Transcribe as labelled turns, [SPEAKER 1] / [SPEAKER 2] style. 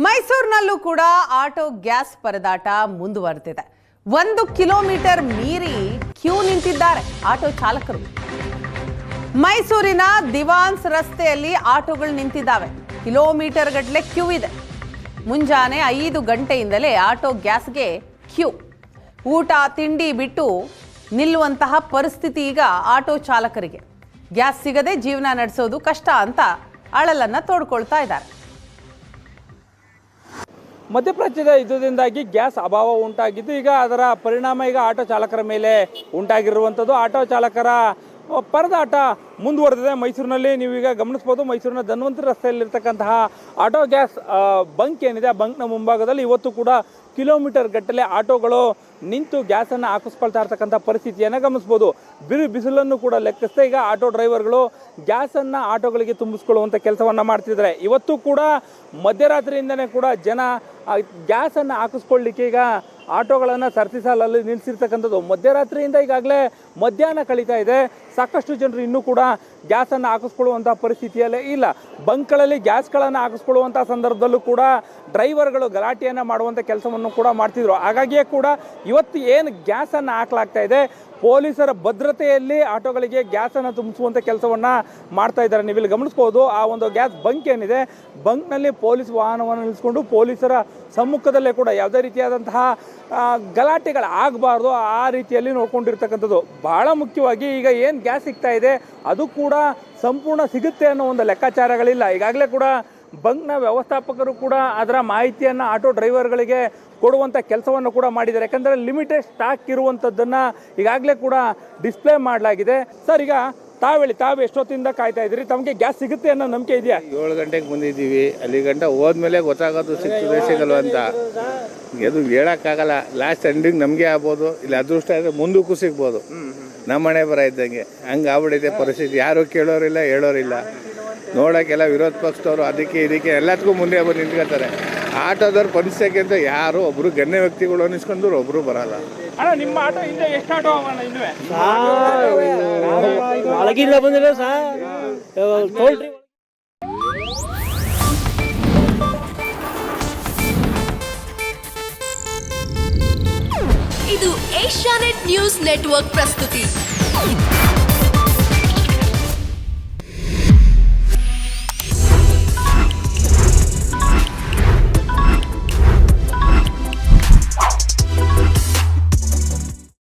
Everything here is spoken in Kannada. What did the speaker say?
[SPEAKER 1] ಮೈಸೂರಿನಲ್ಲೂ ಕೂಡ ಆಟೋ ಗ್ಯಾಸ್ ಪರದಾಟ ಮುಂದುವರೆದಿದೆ. 1 ಕಿಲೋಮೀಟರ್ ಮೀರಿ ಕ್ಯೂ ನಿಂತಿದ್ದಾರೆ ಆಟೋ ಚಾಲಕರು. ಮೈಸೂರಿನ ದಿವಾನ್ಸ್ ರಸ್ತೆಯಲ್ಲಿ ಆಟೋಗಳು ನಿಂತಿದ್ದಾವೆ. ಕಿಲೋಮೀಟರ್ ಗಟ್ಟಲೆ ಕ್ಯೂ ಇದೆ. ಮುಂಜಾನೆ 5 ಗಂಟೆಯಿಂದಲೇ ಆಟೋ ಗ್ಯಾಸ್ಗೆ ಕ್ಯೂ. ಊಟ ತಿಂಡಿ ಬಿಟ್ಟು ನಿಲ್ಲುವಂತಹ ಪರಿಸ್ಥಿತಿ ಈಗ ಆಟೋ ಚಾಲಕರಿಗೆ. ಗ್ಯಾಸ್ ಸಿಗದೆ ಜೀವನ ನಡೆಸೋದು ಕಷ್ಟ ಅಂತ ಅಳಲನ್ನ ತೋಡ್ಕೊಳ್ತಾ ಇದ್ದಾರೆ.
[SPEAKER 2] ಮಧ್ಯಪ್ರಾಚ್ಯದ ಯುದ್ಧದಿಂದಾಗಿ ಗ್ಯಾಸ್ ಅಭಾವ ಉಂಟಾಗಿದ್ದು ಈಗ ಅದರ ಪರಿಣಾಮ ಈಗ ಆಟೋ ಚಾಲಕರ ಮೇಲೆ ಉಂಟಾಗಿರುವಂಥದ್ದು. ಆಟೋ ಚಾಲಕರ ಪರದಾಟ ಮುಂದುವರೆದಿದೆ. ಮೈಸೂರಿನಲ್ಲಿ ನೀವೀಗ ಗಮನಿಸ್ಬೋದು, ಮೈಸೂರಿನ ಧನ್ವಂತರಿ ರಸ್ತೆಯಲ್ಲಿರ್ತಕ್ಕಂತಹ ಆಟೋ ಗ್ಯಾಸ್ ಬಂಕ್ ಏನಿದೆ, ಆ ಬಂಕ್ನ ಮುಂಭಾಗದಲ್ಲಿ ಇವತ್ತು ಕೂಡ ಕಿಲೋಮೀಟರ್ ಗಟ್ಟಲೆ ಆಟೋಗಳು ನಿಂತು ಗ್ಯಾಸನ್ನು ಹಾಕಿಸ್ಕೊಳ್ತಾ ಇರ್ತಕ್ಕಂಥ ಪರಿಸ್ಥಿತಿಯನ್ನು ಗಮನಿಸ್ಬೋದು. ಬಿಸಿಲನ್ನು ಕೂಡ ಲೆಕ್ಕಿಸ್ತಾ ಈಗ ಆಟೋ ಡ್ರೈವರ್ಗಳು ಗ್ಯಾಸನ್ನು ಆಟೋಗಳಿಗೆ ತುಂಬಿಸ್ಕೊಳ್ಳುವಂಥ ಕೆಲಸವನ್ನು ಮಾಡ್ತಿದ್ದಾರೆ. ಇವತ್ತು ಕೂಡ ಮಧ್ಯರಾತ್ರಿಯಿಂದನೇ ಕೂಡ ಜನ ಗ್ಯಾಸನ್ನು ಹಾಕಿಸ್ಕೊಳ್ಳಿಕ್ಕೆ ಈಗ ಆಟೋಗಳನ್ನು ಸರತಿ ಸಾಲಲ್ಲಿ ನಿಲ್ಲಿಸಿರ್ತಕ್ಕಂಥದ್ದು. ಮಧ್ಯರಾತ್ರಿಯಿಂದ ಈಗಾಗಲೇ ಮಧ್ಯಾಹ್ನ ಕಳೀತಾ ಇದೆ. ಸಾಕಷ್ಟು ಜನರು ಇನ್ನೂ ಕೂಡ ಗ್ಯಾಸನ್ನು ಹಾಕಿಸ್ಕೊಳ್ಳುವಂಥ ಪರಿಸ್ಥಿತಿಯಲ್ಲೇ ಇಲ್ಲ. ಬಂಕ್ಗಳಲ್ಲಿ ಗ್ಯಾಸ್ಗಳನ್ನು ಹಾಕಿಸ್ಕೊಳ್ಳುವಂಥ ಸಂದರ್ಭದಲ್ಲೂ ಕೂಡ ಡ್ರೈವರ್ಗಳು ಗಲಾಟೆಯನ್ನು ಮಾಡುವಂಥ ಕೆಲಸವನ್ನು ಕೂಡ ಮಾಡ್ತಿದ್ರು. ಹಾಗಾಗಿಯೇ ಕೂಡ ಇವತ್ತು ಏನು ಗ್ಯಾಸನ್ನು ಹಾಕಲಾಗ್ತಾ ಇದೆ, ಪೊಲೀಸರ ಭದ್ರತೆಯಲ್ಲಿ ಆಟೋಗಳಿಗೆ ಗ್ಯಾಸನ್ನು ತುಂಬಿಸುವಂಥ ಕೆಲಸವನ್ನು ಮಾಡ್ತಾ ಇದ್ದಾರೆ. ನೀವಿಲ್ಲಿ ಗಮನಿಸ್ಬೋದು, ಆ ಒಂದು ಗ್ಯಾಸ್ ಬಂಕ್ ಏನಿದೆ, ಬಂಕ್ನಲ್ಲಿ ಪೊಲೀಸ್ ವಾಹನವನ್ನು ನಿಲ್ಲಿಸ್ಕೊಂಡು ಪೊಲೀಸರ ಸಮ್ಮುಖದಲ್ಲೇ ಕೂಡ ಯಾವುದೇ ರೀತಿಯಾದಂತಹ ಗಲಾಟೆಗಳಾಗಬಾರ್ದು ಆ ರೀತಿಯಲ್ಲಿ ನೋಡ್ಕೊಂಡಿರ್ತಕ್ಕಂಥದ್ದು. ಬಹಳ ಮುಖ್ಯವಾಗಿ ಈಗ ಏನು ಗ್ಯಾಸ್ ಸಿಗ್ತಾ ಇದೆ ಅದು ಕೂಡ ಸಂಪೂರ್ಣ ಸಿಗುತ್ತೆ ಅನ್ನೋ ಒಂದು ಲೆಕ್ಕಾಚಾರಗಳಿಲ್ಲ. ಈಗಾಗಲೇ ಕೂಡ ಬಂಕ್ನ ವ್ಯವಸ್ಥಾಪಕರು ಕೂಡ ಅದರ ಮಾಹಿತಿಯನ್ನು ಆಟೋ ಡ್ರೈವರ್ಗಳಿಗೆ ಕೊಡುವಂಥ ಕೆಲಸವನ್ನು ಕೂಡ ಮಾಡಿದ್ದಾರೆ. ಯಾಕಂದರೆ ಲಿಮಿಟೆಡ್ ಸ್ಟಾಕ್ ಇರುವಂಥದ್ದನ್ನು ಈಗಾಗಲೇ ಕೂಡ ಡಿಸ್ಪ್ಲೇ ಮಾಡಲಾಗಿದೆ. ಸರ್, ಈಗ ತಾವು ಎಷ್ಟೊತ್ತಿಂದ ಕಾಯ್ತಾ ಇದ್ದೀರಿ? ತಮಗೆ ಗ್ಯಾಸ್ ಸಿಗುತ್ತೆ ಅನ್ನೋ ನಂಬಿಕೆ ಇದೆಯಾ?
[SPEAKER 3] 7 ಗಂಟೆಗೆ ಬಂದಿದ್ದೀವಿ. ಅಲ್ಲಿ ಗಂಟೆ ಹೋದ್ಮೇಲೆ ಗೊತ್ತಾಗೋದು ಸಿಗ್ತದೆ ಸಿಗಲ್ವ ಅಂತ. ಅದು ಹೇಳೋಕ್ಕಾಗಲ್ಲ. ಲಾಸ್ಟ್ ಎಂಡಿಂಗ್ ನಮಗೆ ಆಗ್ಬೋದು, ಇಲ್ಲ ಅದೃಷ್ಟ ಆದರೆ ಮುಂದಕ್ಕೂ ಸಿಗ್ಬೋದು. ನಮ್ಮ ಮನೆ ಬರ ಇದ್ದಂಗೆ ಹಂಗೆ ಆಗ್ಬಿಟ್ಟಿದೆ ಪರಿಸ್ಥಿತಿ. ಯಾರು ಕೇಳೋರಿಲ್ಲ, ಹೇಳೋರಿಲ್ಲ. ನೋಡೋಕ್ಕೆಲ್ಲ ವಿರೋಧ ಪಕ್ಷದವರು ಅದಕ್ಕೆ ಇದಕ್ಕೆ ಎಲ್ಲದಕ್ಕೂ ಮುಂದೆ ಬಂದು ನಿಂತ್ಕೊತಾರೆ. ಆಟೋದವ್ರು ಪರಿಸ್ಥಿತಿ ಅಂತ ಯಾರು ಒಬ್ಬರು ಗಣ್ಯ ವ್ಯಕ್ತಿಗಳು ಅನ್ನಿಸ್ಕೊಂಡ್ರು ಒಬ್ಬರು ಬರಲ್ಲ.
[SPEAKER 2] ಅಣ್ಣ, ನಿಮ್ಮ ಆಟೋ ಹಿಂದೆ ಎಷ್ಟು ಆಟೋ ಇನ್ನುವೆ
[SPEAKER 4] ಬಂದಿಲ್ಲ ಸರ್.
[SPEAKER 5] ಇದು ಏಷ್ಯಾನೆಟ್ ನ್ಯೂಸ್ ನೆಟ್ವರ್ಕ್ ಪ್ರಸ್ತುತಿ.